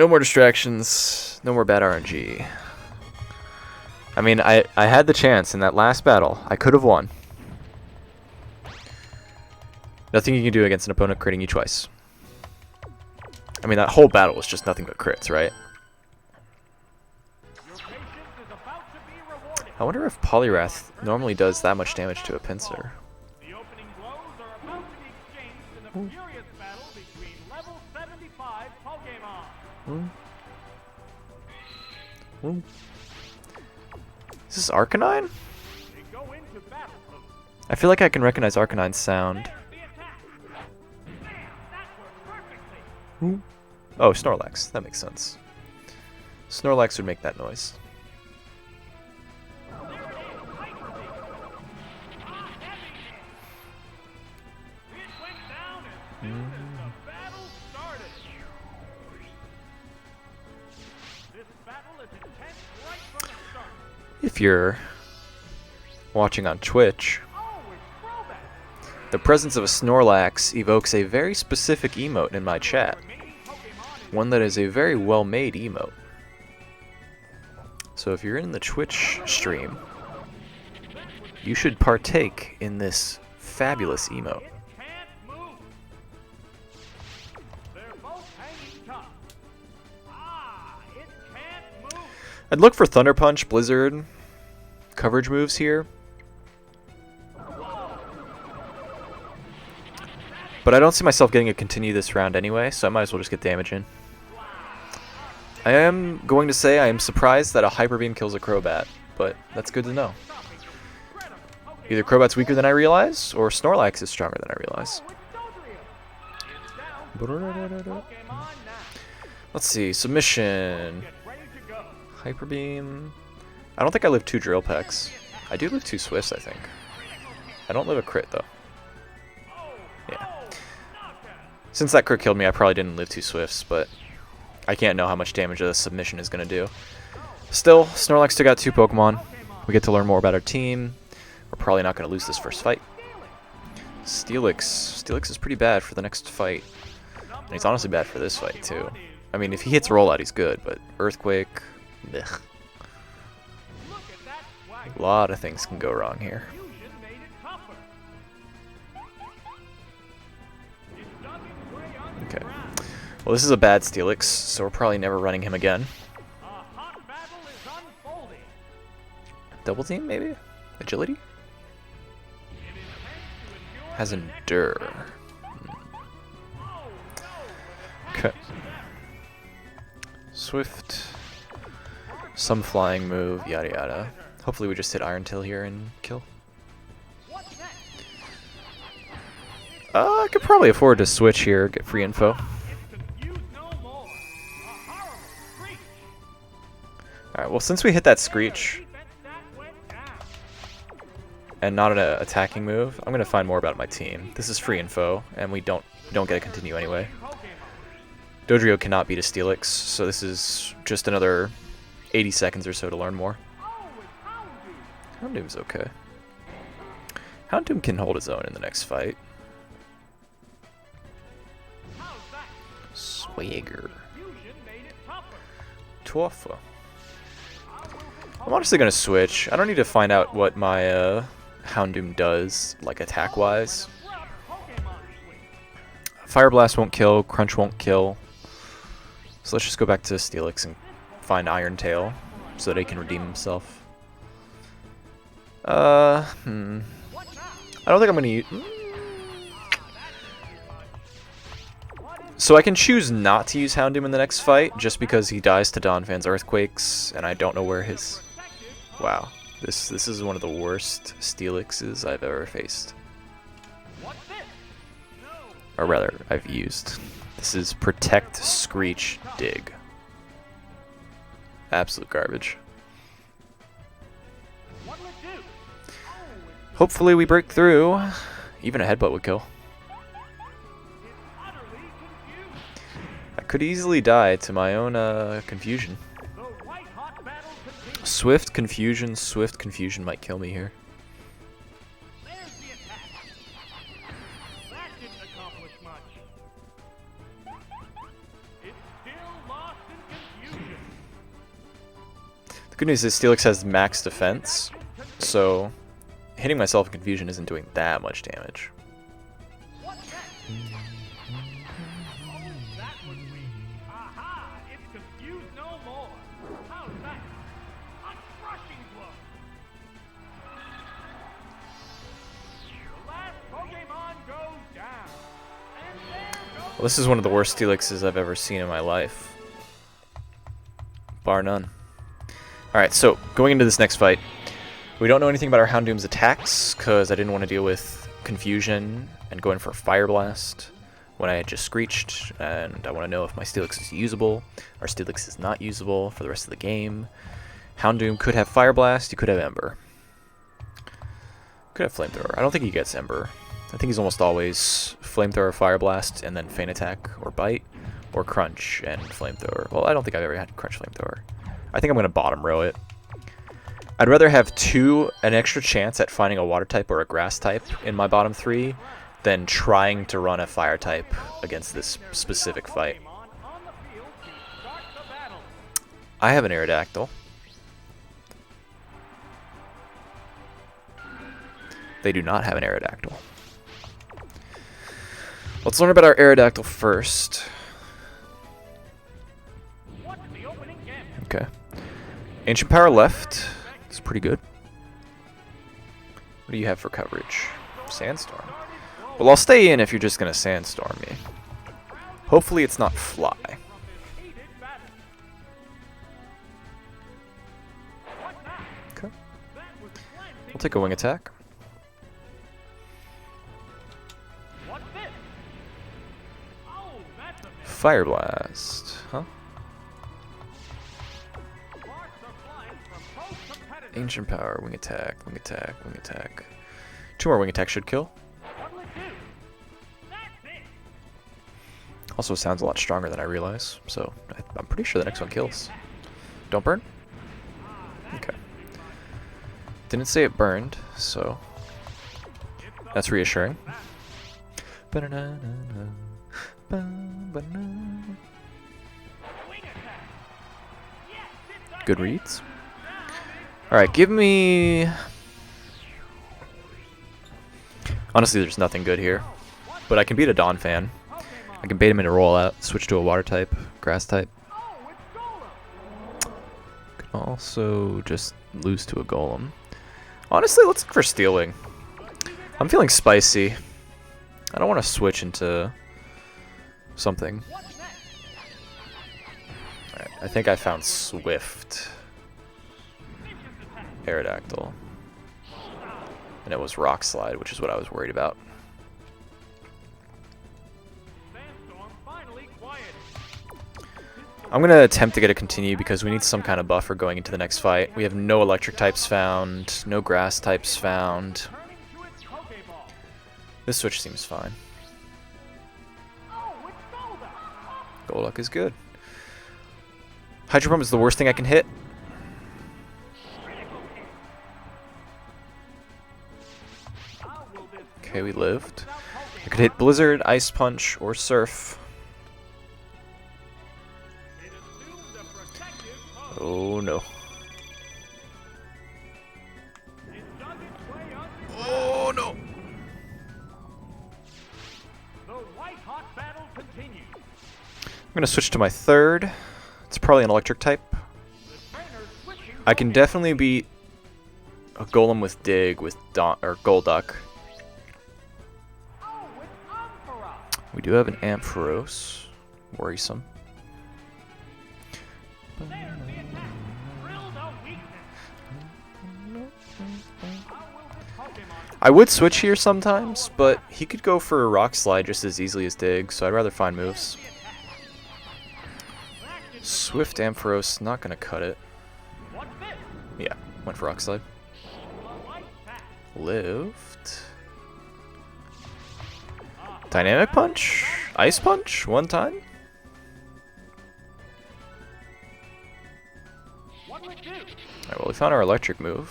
No more distractions. No more bad RNG. I mean, I had the chance in that last battle. I could have won. Nothing you can do against an opponent critting you twice. I mean, that whole battle was just nothing but crits, right? I wonder if Polyrath normally does that much damage to a pincer. The opening blows are about to be exchanged in a furious battle between level 75 Pokemon. Is this Arcanine? They go into battle mode. I feel like I can recognize Arcanine's sound. There's the attack. Man, that worked perfectly. Oh, Snorlax. That makes sense. Snorlax would make that noise. It went down as soon as the battle started. This battle is intense right from the start. If you're watching on Twitch, Oh, it's throwback. the presence of a Snorlax evokes a very specific emote in my chat. Remaining Pokemon is One that is a very well-made emote. So if you're in the Twitch stream, you should partake in this fabulous emote. can't move. They're both hanging tough. It can't move. I'd look for Thunder Punch, Blizzard, coverage moves here. But I don't see myself getting a continue this round anyway, so I might as well just get damage in. I am going to say I am surprised that a Hyper Beam kills a Crobat, but that's good to know. Either Crobat's weaker than I realize, or Snorlax is stronger than I realize. Let's see, submission. Hyper Beam. I don't think I live 2 Drill Pecks. I do live 2 Swifts, I think. I don't live a crit, though. Yeah. Since that crit killed me, I probably didn't live 2 Swifts, but I can't know how much damage a submission is going to do. Still, Snorlax still got 2 Pokemon. We get to learn more about our team. We're probably not going to lose this first fight. Steelix. Steelix is pretty bad for the next fight. And he's honestly bad for this fight, too. I mean, if he hits Rollout, he's good, but Earthquake... Blech. A lot of things can go wrong here. Okay. Well, this is a bad Steelix, so we're probably never running him again. Double team, maybe? Agility? Has Endure. Okay. Swift. Some flying move, yada yada. Hopefully we just hit Iron Tail here and kill. I could probably afford to switch here, get free info. Alright, well since we hit that Screech, and not an attacking move, I'm gonna find more about my team. This is free info, and we don't get a continue anyway. Dodrio cannot beat a Steelix, so this is just another 80 seconds or so to learn more. Houndoom's okay. Houndoom can hold his own in the next fight. Swagger. Tougher. I'm honestly gonna switch. I don't need to find out what my Houndoom does, like attack-wise. Fire Blast won't kill, Crunch won't kill. So let's just go back to Steelix and find Iron Tail so that he can redeem himself. I don't think I'm gonna use... So I can choose not to use Houndoom in the next fight, just because he dies to Donphan's Earthquakes, and I don't know where his... Wow. This is one of the worst Steelixes I've ever faced. Or rather, I've used. This is Protect, Screech, Dig. Absolute garbage. Hopefully we break through. Even a headbutt would kill. I could easily die to my own confusion. Swift confusion might kill me here. Good news is Steelix has max defense, so hitting myself in confusion isn't doing that much damage. Well, this is one of the worst Steelixes I've ever seen in my life. Bar none. Alright, so going into this next fight, we don't know anything about our Houndoom's attacks, because I didn't want to deal with confusion and go in for Fire Blast when I had just Screeched, and I want to know if my Steelix is usable. Our Steelix is not usable for the rest of the game. Houndoom could have Fire Blast, he could have Ember. Could have Flamethrower. I don't think he gets Ember. I think he's almost always Flamethrower, Fire Blast, and then Feint Attack or Bite, or Crunch and Flamethrower. Well, I don't think I've ever had Crunch Flamethrower. I think I'm going to bottom row it. I'd rather have an extra chance at finding a Water type or a Grass type in my bottom 3 than trying to run a Fire type against this specific fight. I have an Aerodactyl. They do not have an Aerodactyl. Let's learn about our Aerodactyl first. Okay. Ancient Power left. It's pretty good. What do you have for coverage? Sandstorm. Well, I'll stay in if you're just going to Sandstorm me. Hopefully it's not Fly. Okay. We'll take a Wing Attack. Fire Blast, huh? Ancient Power, Wing Attack, Wing Attack, Wing Attack. 2 more Wing Attack should kill. Also sounds a lot stronger than I realize, so I'm pretty sure the next one kills. Don't burn? Okay. Didn't say it burned, so that's reassuring. Good reads. Alright, give me... Honestly, there's nothing good here. But I can beat a Dawn Fan. I can bait him into rollout, switch to a Water type, Grass type. Can also just lose to a Golem. Honestly, let's look for Stealing. I'm feeling spicy. I don't want to switch into something. Alright, I think I found Swift Aerodactyl. And it was Rock Slide, which is what I was worried about. I'm going to attempt to get a continue because we need some kind of buffer going into the next fight. We have no electric types found, no grass types found. This switch seems fine. Golduck is good. Hydro Pump is the worst thing I can hit. Okay, we lived. I could hit Blizzard, Ice Punch, or Surf. Oh no. Oh no. I'm going to switch to my third. It's probably an electric type. I can definitely beat a Golem with Dig with Golduck. We do have an Ampharos. Worrisome. I would switch here sometimes, but he could go for a Rock Slide just as easily as Dig, so I'd rather find moves. Swift Ampharos, not gonna cut it. Yeah, went for Rock Slide. Lived. Dynamic Punch? Ice Punch? One time? Alright, well we found our electric move,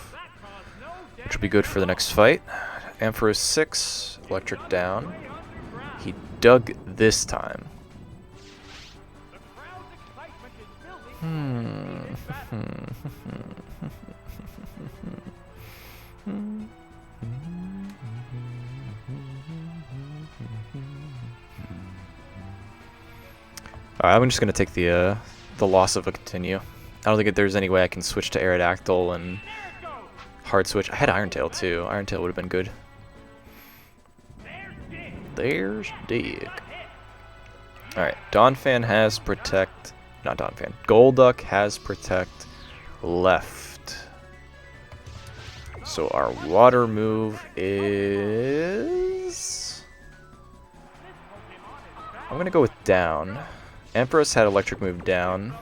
which will be good for the next fight. Ampharos 6, electric down. He dug this time. Alright, I'm just gonna take the loss of a continue. I don't think there's any way I can switch to Aerodactyl and hard switch. I had Iron Tail too. Iron Tail would have been good. There's Dig. Alright, Donphan has protect. Not Donphan. Golduck has protect left. So our water move is... I'm gonna go with down. Empress had electric move down.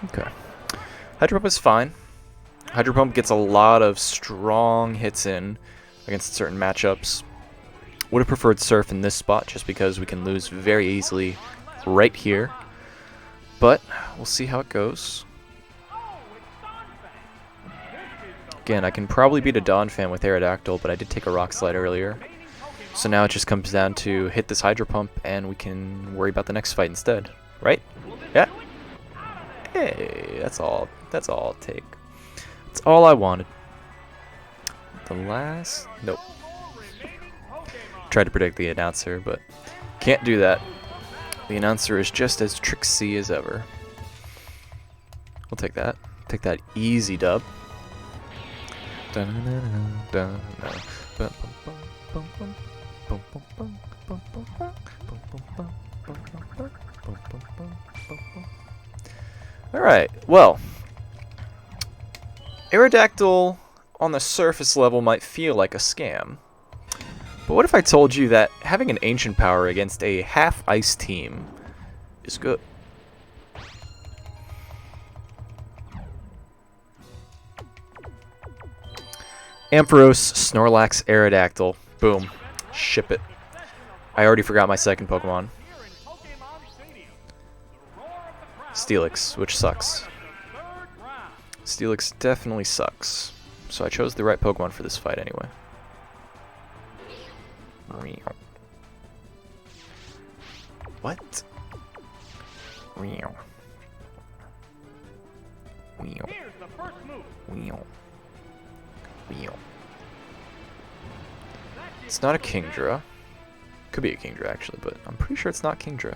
Okay. Hydro Pump is fine. Hydro Pump gets a lot of strong hits in against certain matchups. Would have preferred Surf in this spot just because we can lose very easily right here. But we'll see how it goes. Again, I can probably beat a Donphan with Aerodactyl, but I did take a Rock Slide earlier. So now it just comes down to hit this Hydro Pump and we can worry about the next fight instead. Right? Yeah. Hey, that's all I'll take. That's all I wanted. The last... Nope. Tried to predict the announcer, but can't do that. The announcer is just as tricksy as ever. We'll take that. Take that easy dub. Alright, well, Aerodactyl on the surface level might feel like a scam. But what if I told you that having an Ancient Power against a half-ice team is good? Ampharos, Snorlax, Aerodactyl. Boom. Ship it. I already forgot my second Pokemon. Steelix, which sucks. Steelix definitely sucks. So I chose the right Pokemon for this fight anyway. What? It's not a Kingdra. Could be a Kingdra actually, but I'm pretty sure it's not Kingdra.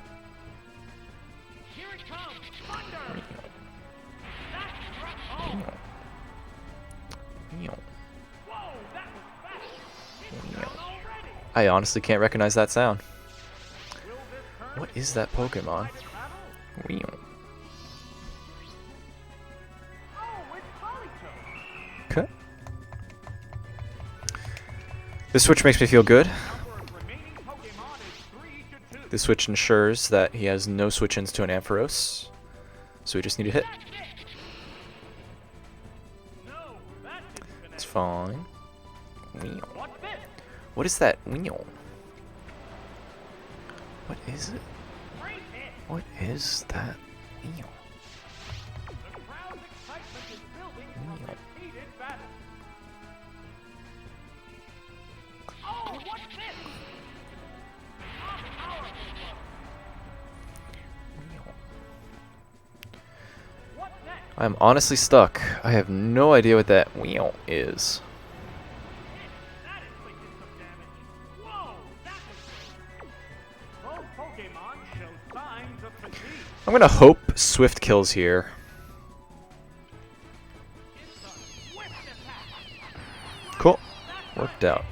I honestly can't recognize that sound. What is that Pokemon? Okay. This switch makes me feel good. This switch ensures that he has no switch-ins to an Ampharos. So we just need to hit. It's fine. What is that? What is it? What is that? I'm honestly stuck. I have no idea what that is. I'm gonna hope Swift kills here. Cool. Worked out.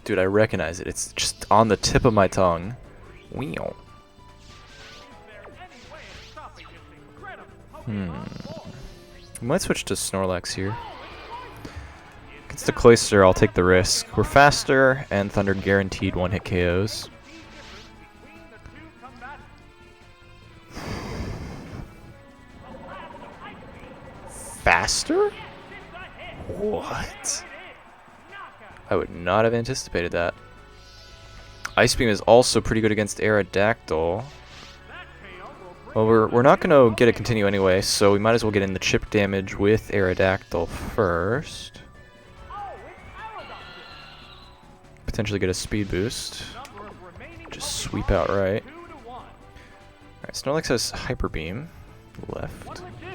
Dude, I recognize it. It's just on the tip of my tongue. I might switch to Snorlax here. Against the Cloyster, I'll take the risk. We're faster, and Thunder guaranteed one-hit KOs. Faster? What? I would not have anticipated that. Ice Beam is also pretty good against Aerodactyl. Well, we're not going to get a continue anyway, so we might as well get in the chip damage with Aerodactyl first. potentially get a speed boost. Number of remaining Just sweep out right. 2-1. Alright, Steelix has Hyper Beam. Left. What'll it do?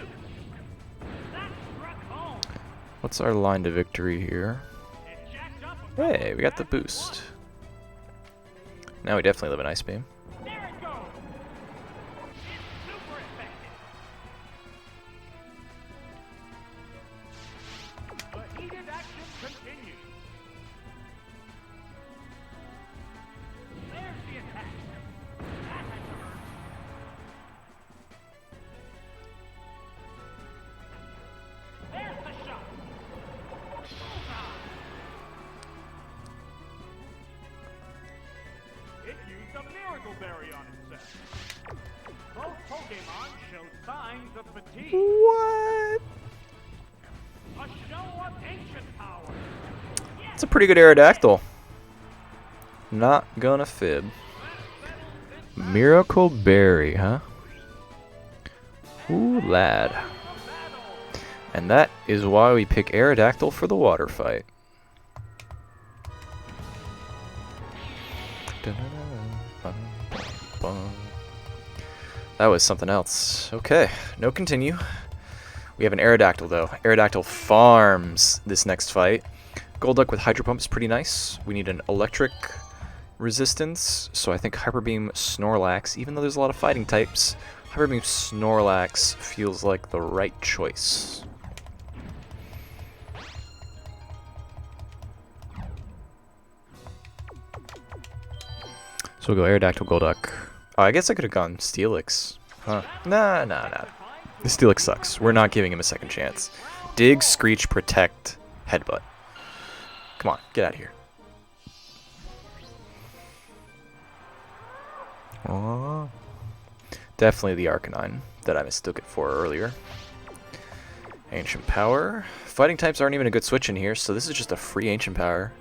That struck home. What's our line to victory here? It jacked up a couple Hey, we got the boost. Now we definitely live in Ice Beam. There it goes. It's super effective. The heated action continues. There's the attack. That had to hurt. There's the shot. Bullseye. It used a miracle berry on itself. Both Pokemon show signs of fatigue. What? A show of ancient power. It's a pretty good Aerodactyl. Not gonna fib. Miracle Berry, huh? Ooh, lad. And that is why we pick Aerodactyl for the water fight. That was something else. Okay, no continue. We have an Aerodactyl though. Aerodactyl farms this next fight. Golduck with Hydro Pump is pretty nice. We need an electric resistance, so I think Hyper Beam Snorlax, even though there's a lot of fighting types, Hyper Beam Snorlax feels like the right choice. So we'll go Aerodactyl, Golduck. Oh, I guess I could have gone Steelix. Huh. Nah. The Steelix sucks. We're not giving him a second chance. Dig, Screech, Protect, Headbutt. Come on, get out of here. Oh. Definitely the Arcanine that I mistook it for earlier. Ancient Power. Fighting types aren't even a good switch in here, so this is just a free Ancient Power.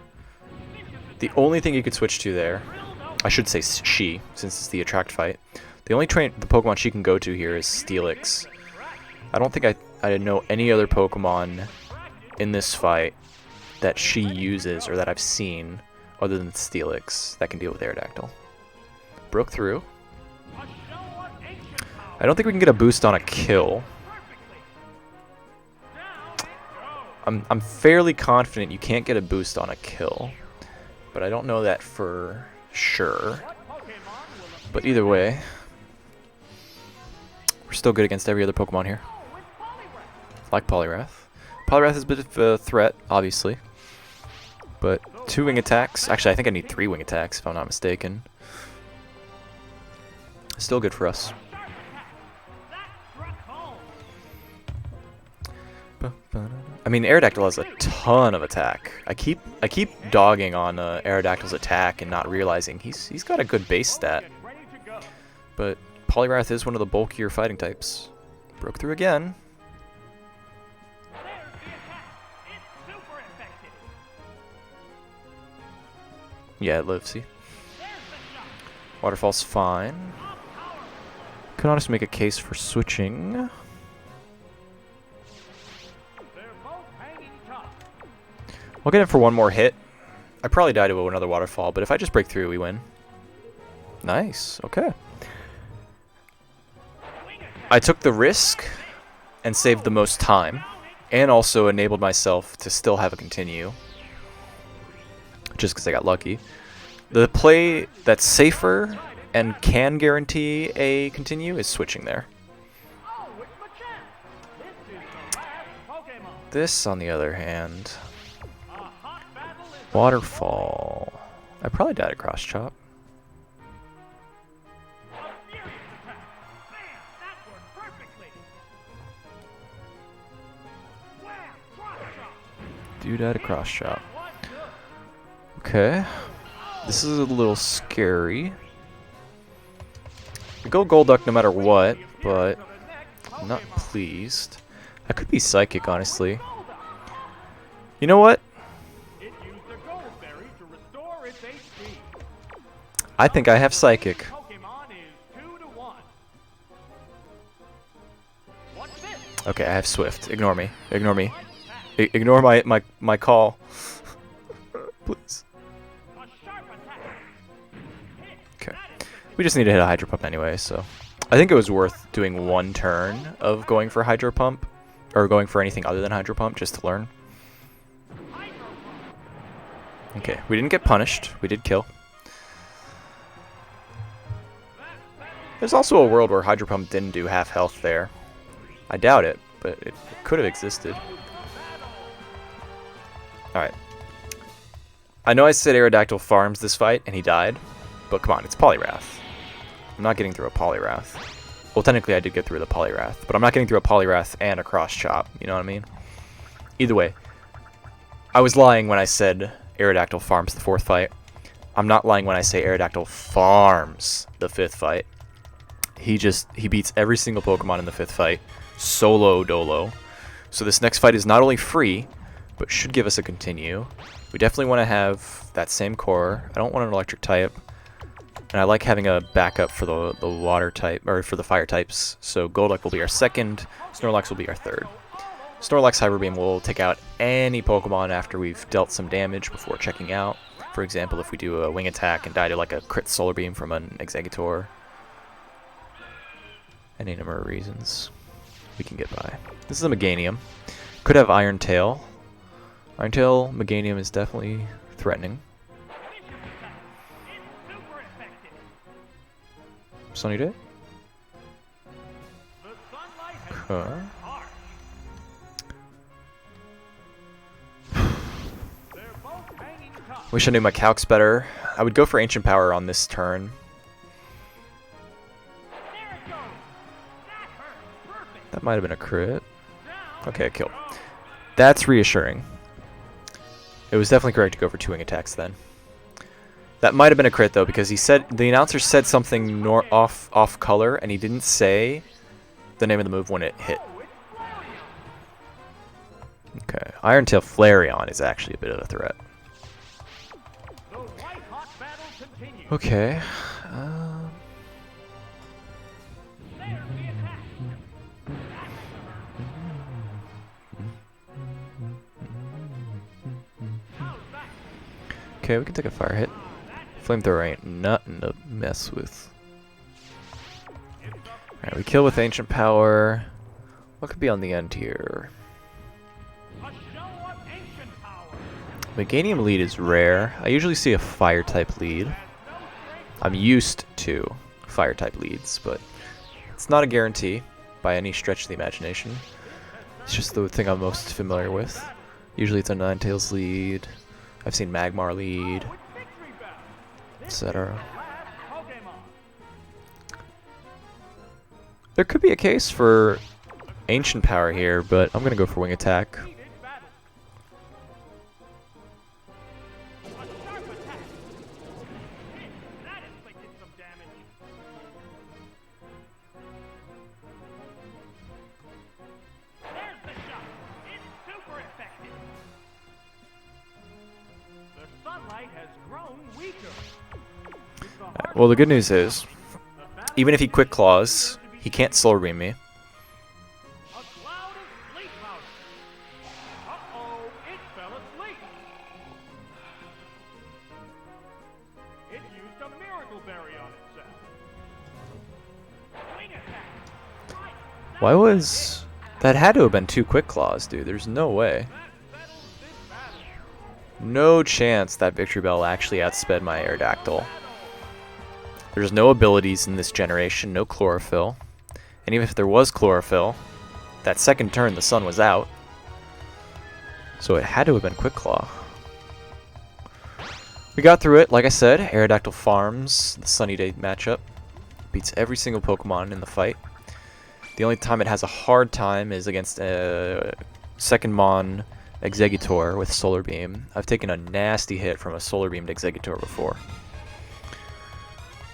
The only thing you could switch to there, I should say she, since it's the Attract fight. The only the Pokemon she can go to here is Steelix. I don't think I know any other Pokemon in this fight that she uses or that I've seen other than Steelix that can deal with Aerodactyl. Broke through. I don't think we can get a boost on a kill. I'm fairly confident you can't get a boost on a kill, but I don't know that for sure. But either way, we're still good against every other Pokemon here. Like Poliwrath. Poliwrath is a bit of a threat, obviously. But 2 wing attacks. Actually, I think I need 3 wing attacks, if I'm not mistaken. Still good for us. I mean, Aerodactyl has a ton of attack. I keep dogging on Aerodactyl's attack and not realizing he's got a good base stat. But Poliwrath is one of the bulkier fighting types. Broke through again. Yeah, it lives, see? Waterfall's fine. Can honestly make a case for switching. We'll get in for one more hit. I probably die to another waterfall, but if I just break through, we win. Nice. Okay. I took the risk and saved the most time, and also enabled myself to still have a continue, just because I got lucky. The play that's safer and can guarantee a continue is switching there. This, on the other hand, waterfall. I probably died at cross chop. Dude died at cross chop. Okay. This is a little scary. I go Golduck no matter what, but I'm not pleased. I could be Psychic, honestly. You know what? I think I have Psychic. Okay, I have Swift. Ignore me. Ignore me. Ignore my call. Please. We just need to hit a Hydro Pump anyway, so... I think it was worth doing one turn of going for Hydro Pump, or going for anything other than Hydro Pump, just to learn. Okay, we didn't get punished. We did kill. There's also a world where Hydro Pump didn't do half health there. I doubt it, but it could have existed. Alright. I know I said Aerodactyl farms this fight, and he died, but come on, it's Poliwrath. I'm not getting through a Poliwrath. Well, technically I did get through the Poliwrath, but I'm not getting through a Poliwrath and a Cross Chop, you know what I mean? Either way, I was lying when I said Aerodactyl farms the 4th fight. I'm not lying when I say Aerodactyl farms the 5th fight. He beats every single Pokemon in the 5th fight, solo dolo. So this next fight is not only free, but should give us a continue. We definitely want to have that same core. I don't want an electric type. And I like having a backup for the water type, or for the fire types. So Golduck will be our 2nd, Snorlax will be our 3rd. Snorlax Hyper Beam will take out any Pokemon after we've dealt some damage before checking out. For example, if we do a Wing Attack and die to like a crit Solar Beam from an Exeggutor. Any number of reasons we can get by. This is a Meganium. Could have Iron Tail. Iron Tail, Meganium is definitely threatening. Sunny Day? Okay. Wish I knew my calcs better. I would go for Ancient Power on this turn. That might have been a crit. Okay, kill. That's reassuring. It was definitely correct to go for 2 Wing Attacks then. That might have been a crit though, because he said the announcer said something off color, and he didn't say the name of the move when it hit. Okay, Iron Tail Flareon is actually a bit of a threat. Okay. Okay, we can take a fire hit. Flamethrower ain't nothing to mess with. Alright, we kill with Ancient Power. What could be on the end here? Meganium lead is rare. I usually see a fire type lead. I'm used to fire type leads, but it's not a guarantee by any stretch of the imagination. It's just the thing I'm most familiar with. Usually it's a Ninetales lead. I've seen Magmar lead, etc. There could be a case for Ancient Power here, but I'm going to go for Wing Attack. Well, the good news is, even if he Quick Claws, he can't Solar Beam me. Why was... That had to have been 2 Quick Claws, dude. There's no way. No chance that Victory Bell actually outsped my Aerodactyl. There's no abilities in this generation, no Chlorophyll. And even if there was Chlorophyll, that 2nd turn the sun was out. So it had to have been Quick Claw. We got through it, like I said. Aerodactyl farms the Sunny Day matchup. Beats every single Pokemon in the fight. The only time it has a hard time is against a 2nd Mon Exeggutor with Solar Beam. I've taken a nasty hit from a Solar Beamed Exeggutor before.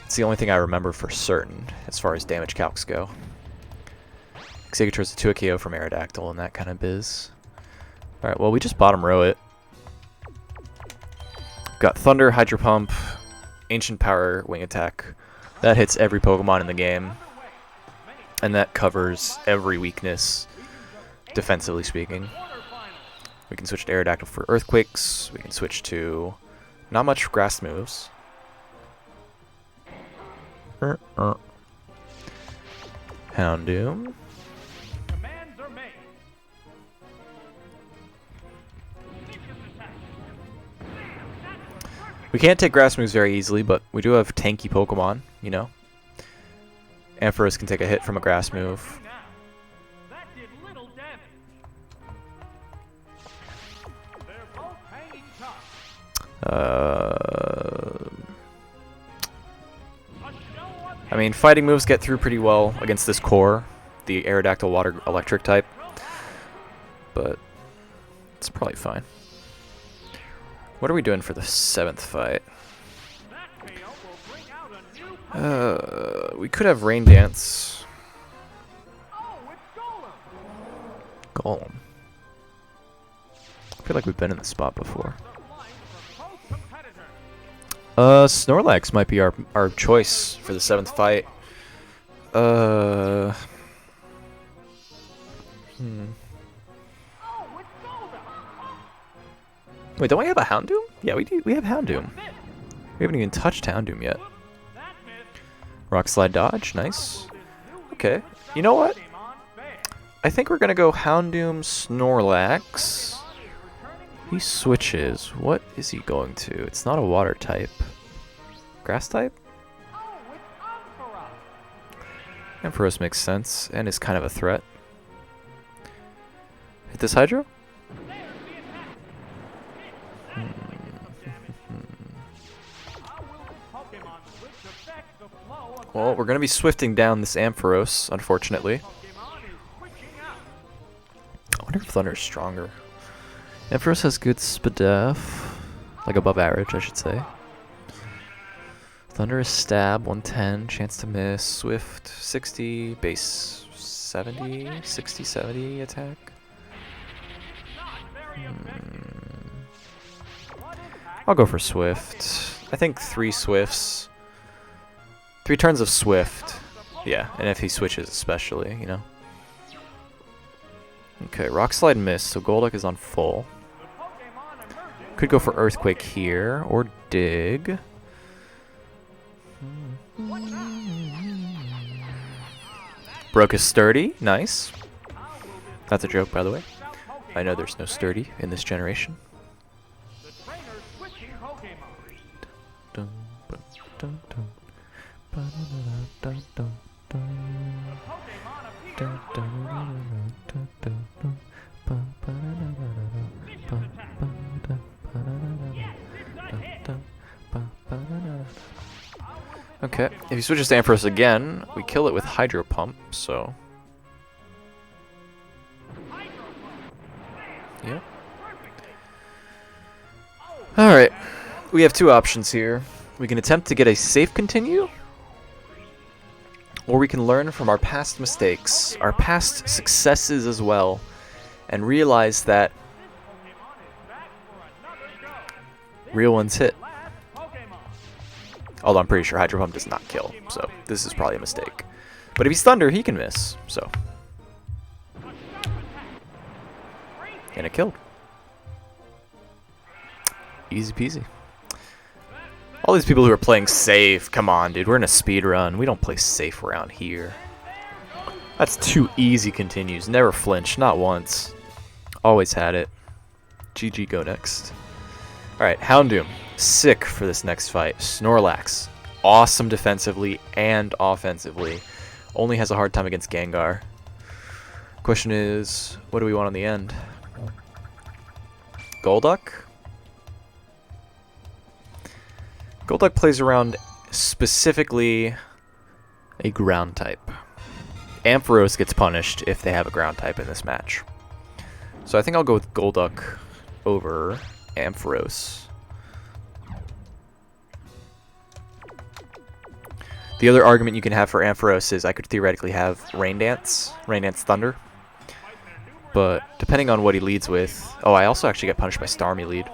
It's the only thing I remember for certain as far as damage calcs go. Exeggutor's a 2 KO from Aerodactyl and that kind of biz. Alright, well, we just bottom row it. Got Thunder, Hydro Pump, Ancient Power, Wing Attack. That hits every Pokemon in the game. And that covers every weakness, defensively speaking. We can switch to Aerodactyl for Earthquakes. We can switch to not much grass moves. Houndoom. Commands are made. We can't take grass moves very easily, but we do have tanky Pokemon, you know. Ampharos can take a hit from a grass move. That did little damage. They're both hanging tough. I mean, fighting moves get through pretty well against this core, the Aerodactyl water electric type, but it's probably fine. What are we doing for the 7th fight? We could have Rain Dance. Golem. I feel like we've been in this spot before. Snorlax might be our choice for the 7th fight. Wait, don't we have a Houndoom? Yeah, we do. We have Houndoom. We haven't even touched Houndoom yet. Rock Slide Dodge, nice. Okay, you know what? I think we're gonna go Houndoom Snorlax. He switches. What is he going to? It's not a water type. Grass type? Ampharos makes sense and is kind of a threat. Hit this Hydro? Well, we're going to be swifting down this Ampharos, unfortunately. I wonder if Thunder's stronger. Ampharos has good Spadef. Like above average, I should say. Thunder is stab, 110, chance to miss, Swift, 60, base 70, 60, 70 attack. I'll go for Swift. I think 3 Swifts. 3 turns of Swift. Yeah, and if he switches especially, you know. Okay, Rock Slide missed, so Golduck is on full. Could go for Earthquake here, or Dig. Broke his Sturdy, nice. That's a joke, by the way. I know there's no Sturdy in this generation. Okay, if he switches to Ampharos again, we kill it with Hydro Pump, so... Yep. Alright, we have 2 options here. We can attempt to get a safe continue, or we can learn from our past mistakes, our past successes as well, and realize that real ones hit. Although I'm pretty sure Hydro Pump does not kill, so this is probably a mistake. But if he's Thunder, he can miss, so. And it killed. Easy peasy. All these people who are playing safe, come on, dude, we're in a speed run. We don't play safe around here. That's 2 easy continues. Never flinch, not once. Always had it. GG, go next. Alright, Houndoom. Sick for this next fight. Snorlax. Awesome defensively and offensively. Only has a hard time against Gengar. Question is, what do we want on the end? Golduck? Golduck plays around specifically a ground type. Ampharos gets punished if they have a ground type in this match. So I think I'll go with Golduck over Ampharos. The other argument you can have for Ampharos is I could theoretically have Rain Dance Thunder. But depending on what he leads with... Oh, I also actually get punished by Starmie Lead.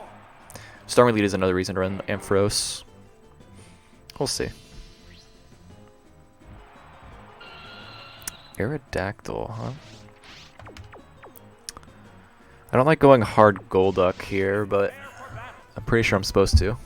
Starmie Lead is another reason to run Ampharos. We'll see. Aerodactyl, huh? I don't like going hard Golduck here, but I'm pretty sure I'm supposed to.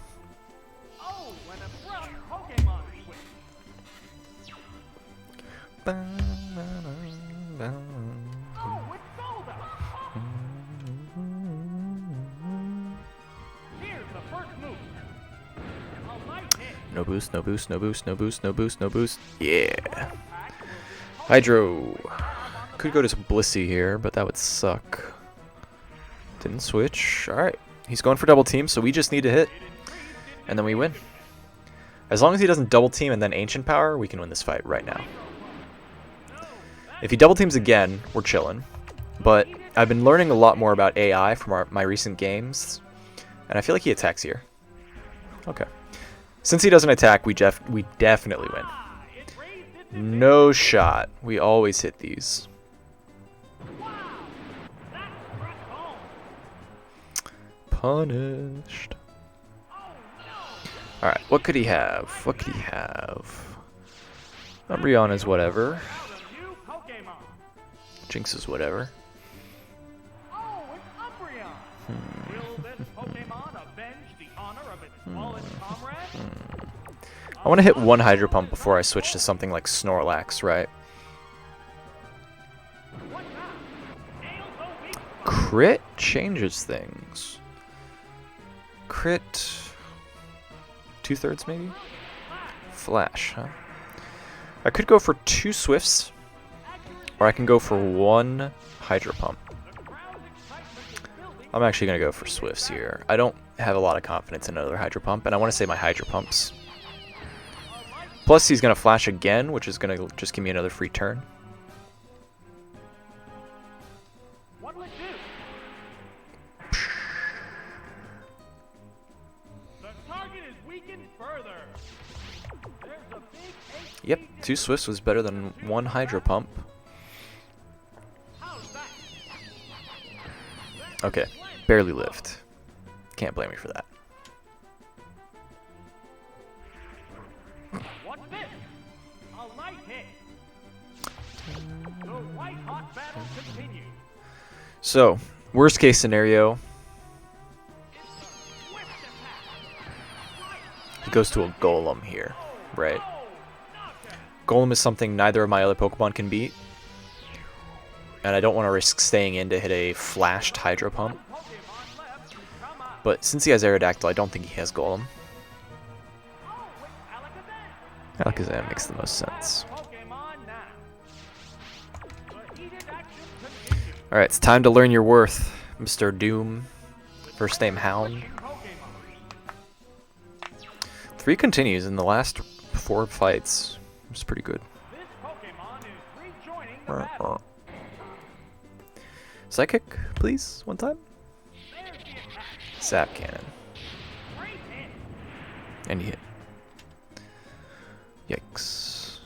boost, no boost, no boost, no boost, no boost, no boost. Yeah. Hydro. Could go to Blissey here, but that would suck. Didn't switch. Alright. He's going for double team, so we just need to hit. And then we win. As long as he doesn't double team and then Ancient Power, we can win this fight right now. If he double teams again, we're chilling. But I've been learning a lot more about AI from my recent games. And I feel like he attacks here. Okay. Since he doesn't attack, we definitely win. No shot. We always hit these. Punished. Alright, what could he have? What could he have? Umbreon is whatever. Jinx is whatever. I want to hit one Hydro Pump before I switch to something like Snorlax, right? Crit changes things. Crit 2/3 maybe? Flash, huh? I could go for 2 Swifts, or I can go for 1 Hydro Pump. I'm actually going to go for Swifts here. I don't have a lot of confidence in another Hydro Pump, and I want to save my Hydro Pumps. Plus, he's going to Flash again, which is going to just give me another free turn. Yep, 2 Swifts was better than 1 Hydro Pump. Okay, barely lived. Can't blame me for that. What's this? A light hit. The white hot battle continues. So, worst case scenario, he goes to a Golem here, right? Golem is something neither of my other Pokemon can beat. And I don't want to risk staying in to hit a flashed Hydro Pump. But since he has Aerodactyl, I don't think he has Golem. Alakazam makes the most sense. Alright, it's time to learn your worth, Mr. Doom. First name Hound. 3 continues in the last 4 fights. It's pretty good. Psychic, please, one time. Zap Cannon. And he hit. Yikes.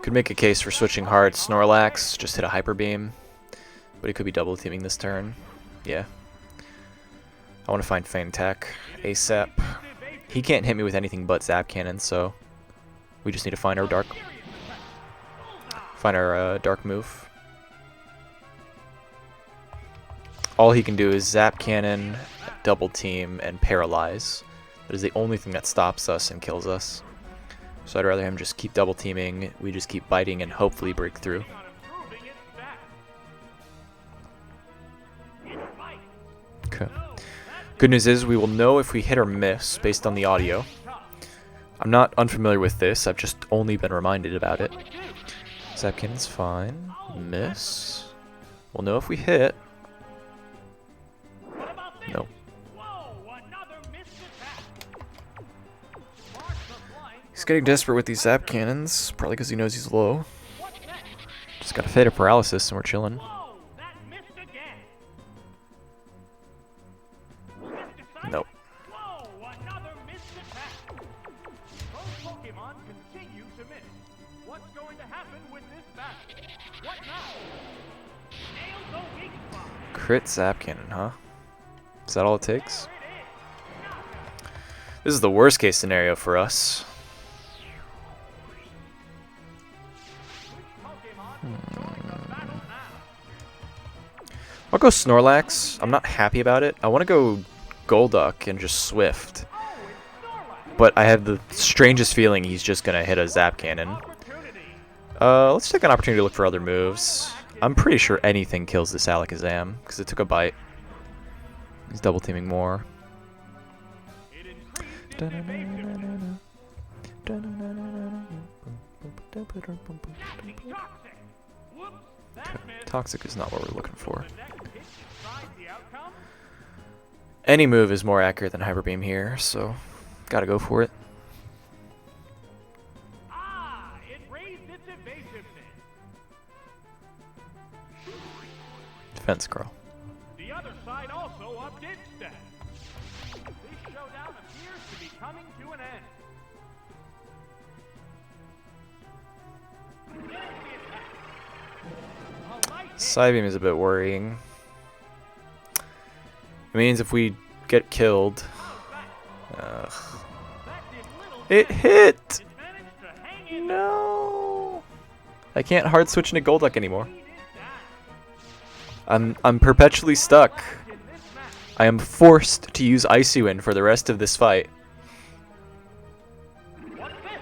Could make a case for switching hard. Snorlax, just hit a Hyper Beam. But he could be double teaming this turn. Yeah. I want to find Feint Attack ASAP. He can't hit me with anything but Zap Cannon, so we just need to find our dark move. All he can do is Zap Cannon, double team, and paralyze. That is the only thing that stops us and kills us. So I'd rather him just keep double teaming, we just keep biting and hopefully break through. Okay. Good news is we will know if we hit or miss based on the audio. I'm not unfamiliar with this, I've just only been reminded about it. Zap Cannon's fine. Miss. We'll know if we hit. Nope. He's getting desperate with these Zap Cannons, probably because he knows he's low. Just got a Fatal Paralysis and we're chilling. Nope. Crit Zap Cannon, huh? Is that all it takes? This is the worst case scenario for us. I'll go Snorlax. I'm not happy about it. I want to go Golduck and just Swift. But I have the strangest feeling he's just going to hit a Zap Cannon. Let's take an opportunity to look for other moves. I'm pretty sure anything kills this Alakazam, because it took a bite. He's double teaming more. Toxic is not what we're looking for. Any move is more accurate than Hyper Beam here, so gotta go for it. It raised its evasiveness. Defense curl. The other side also upped its stats. This showdown appears to be coming to an end. There's the attack. A light hit. Side beam is a bit worrying. It means if we get killed, That did little it damage. hit. It managed to hang in No, I can't hard switch into Golduck anymore. lead is down. I'm perpetually stuck. In this match, I am forced to use Icy Wind for the rest of this fight. what's this?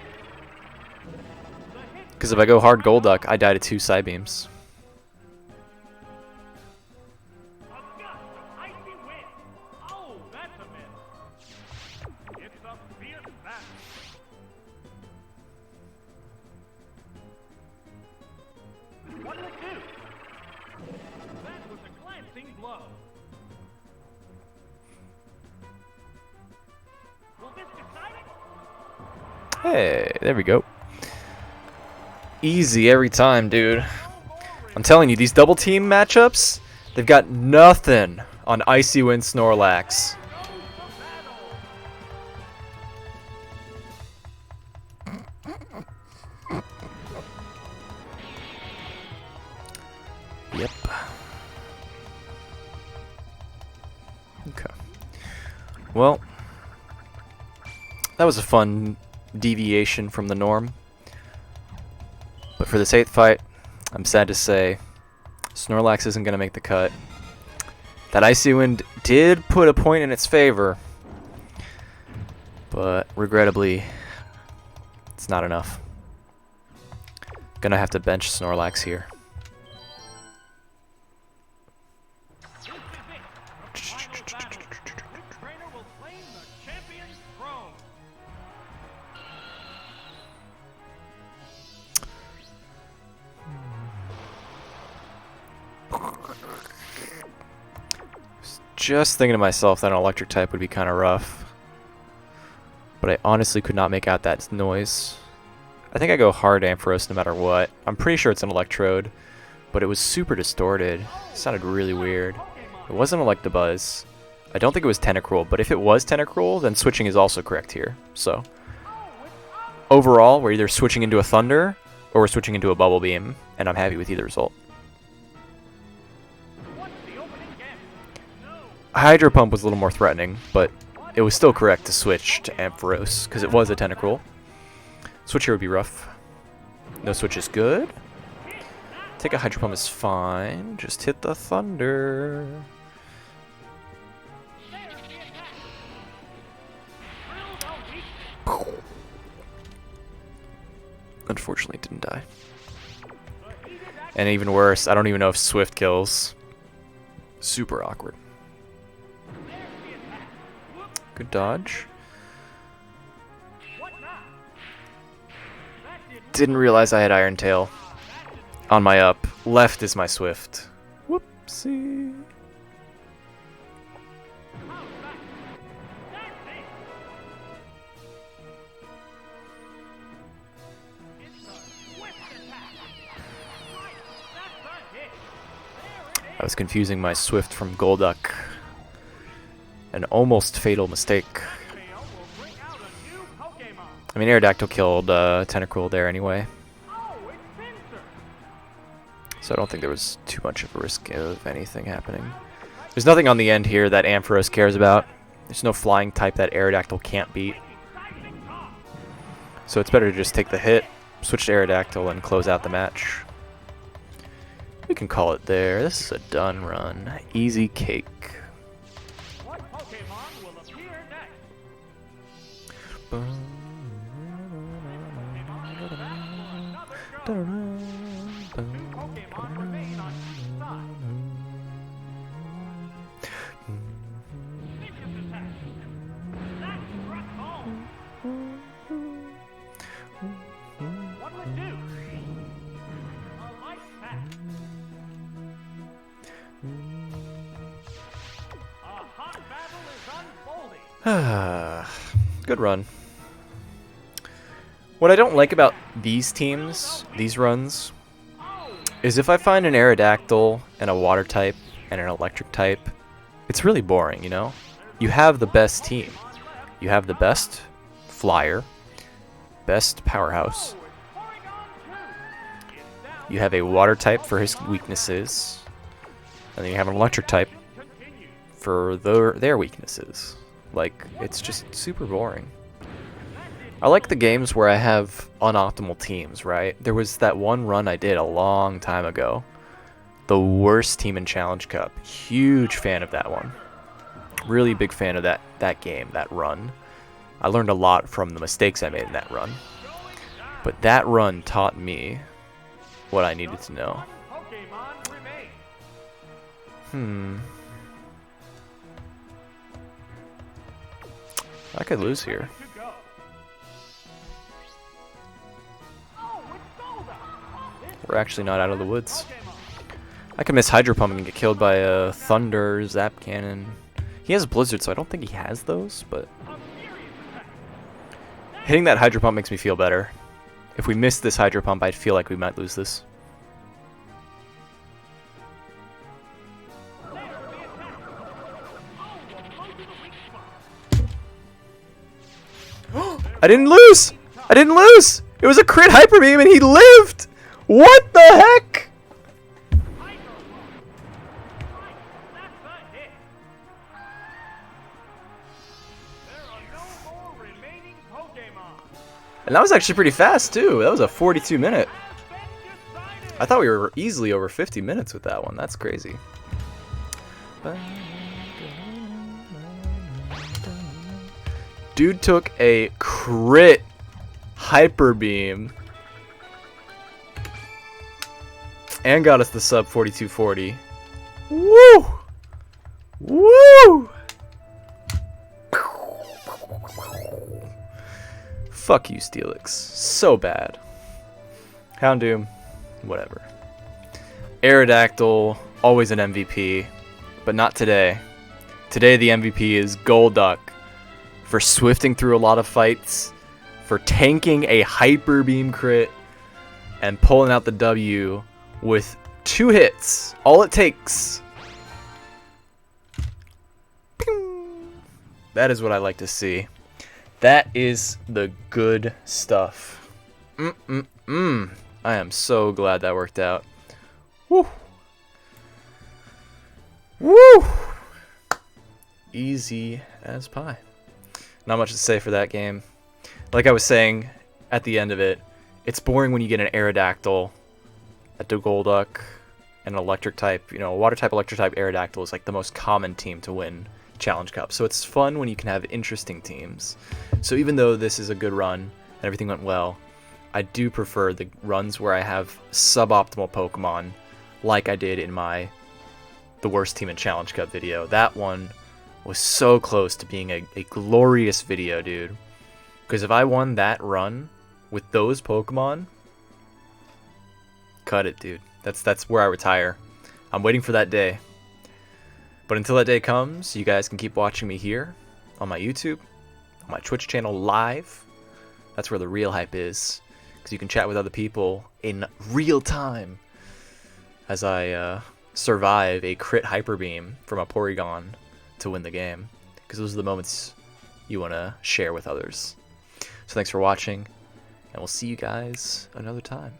The hit Because if I go hard Golduck, I die to 2 side beams. a gust of icy wind. Oh, that's a miss. It's a fierce battle. What'll it do? That was a glancing blow. Will this decide it? Hey, there we go. Easy every time, dude. I'm telling you, these double team matchups, they've got nothing on Icy Wind Snorlax. Yep. Okay. Well, that was a fun deviation from the norm. But for this 8th fight, I'm sad to say, Snorlax isn't going to make the cut. That Icy Wind did put a point in its favor, but regrettably, it's not enough. Gonna have to bench Snorlax here. This is it, the final battle. Which trainer will claim the champion's throne? Just thinking to myself that an electric type would be kind of rough. But I honestly could not make out that noise. I think I go hard Ampharos no matter what. I'm pretty sure it's an Electrode, but it was super distorted. It sounded really weird. It wasn't Electabuzz. I don't think it was Tentacruel, but if it was Tentacruel, then switching is also correct here. So, overall, we're either switching into a Thunder, or we're switching into a Bubble Beam, and I'm happy with either result. What's the opening gambit? No. Hydro Pump was a little more threatening, but it was still correct to switch to Ampharos, because it was a Tentacruel. Switch here would be rough. No switch is good. Take a Hydro Pump is fine. Just hit the Thunder. There's the attack. Drill the weakness. Unfortunately, it didn't die. The heated action. And even worse, I don't even know if Swift kills. Super awkward. There's the attack. Whoops. Good dodge. What now? That did Didn't realize I had Iron Tail on my up. Left is my Swift. Whoopsie. How's that? That's it. It's a swift attack. Right, that's a hit. There it I is. was confusing my Swift from Golduck. An almost fatal mistake. Fail will bring out a new Pokemon. I mean, Aerodactyl killed Tentacruel there anyway, Oh, it's Pinsir. so I don't think there was too much of a risk of anything happening. There's nothing on the end here that Ampharos cares about. There's no flying type that Aerodactyl can't beat. Exciting talk. So it's better to just take the hit, switch to Aerodactyl, and close out the match. We can call it there. This is a done run. Easy cake. What Pokemon will appear next? Another go. Two Pokemon remain on each side. Vicious attack. That struck home. Good run. What I don't like about these teams, these runs, is if I find an Aerodactyl and a water type and an electric type, it's really boring, you know? You have the best team. You have the best flyer, best powerhouse. You have a water type for his weaknesses, and then you have an electric type for their weaknesses. Like, it's just super boring. I like the games where I have unoptimal teams, right? There was that one run I did a long time ago. The worst team in Challenge Cup. Huge fan of that one. Really big fan of that game, that run. I learned a lot from the mistakes I made in that run. But that run taught me what I needed to know. I could lose here. We're actually not out of the woods. I could miss Hydro Pump and get killed by a Thunder, Zap Cannon. He has Blizzard, so I don't think he has those, but hitting that Hydro Pump makes me feel better. If we missed this Hydro Pump, I'd feel like we might lose this. I didn't lose! I didn't lose! It was a crit Hyper Beam and he lived! What the heck? And that was actually pretty fast too. That was a 42 minute. I thought we were easily over 50 minutes with that one. That's crazy. Dude took a crit Hyper Beam and got us the sub 4240. Woo! Woo! Fuck you, Steelix. So bad. Houndoom, whatever. Aerodactyl, always an MVP, but not today. Today the MVP is Golduck for swifting through a lot of fights, for tanking a Hyper Beam crit, and pulling out the W with 2 hits. All it takes. Pew! That is what I like to see. That is the good stuff. I am so glad that worked out. Woo! Woo! Easy as pie. Not much to say for that game. Like I was saying at the end of it, it's boring when you get an Aerodactyl, a Golduck, and an electric type. You know, a water type, electric type Aerodactyl is like the most common team to win Challenge Cup. So it's fun when you can have interesting teams. So even though this is a good run and everything went well, I do prefer the runs where I have suboptimal Pokemon, like I did in the worst team in Challenge Cup video. That one was so close to being a glorious video, dude. Because if I won that run with those Pokemon, cut it, dude. That's where I retire. I'm waiting for that day. But until that day comes, you guys can keep watching me here on my YouTube, on my Twitch channel live. That's where the real hype is, because you can chat with other people in real time as I survive a crit Hyper Beam from a Porygon to win the game, because those are the moments you want to share with others. So thanks for watching, and we'll see you guys another time.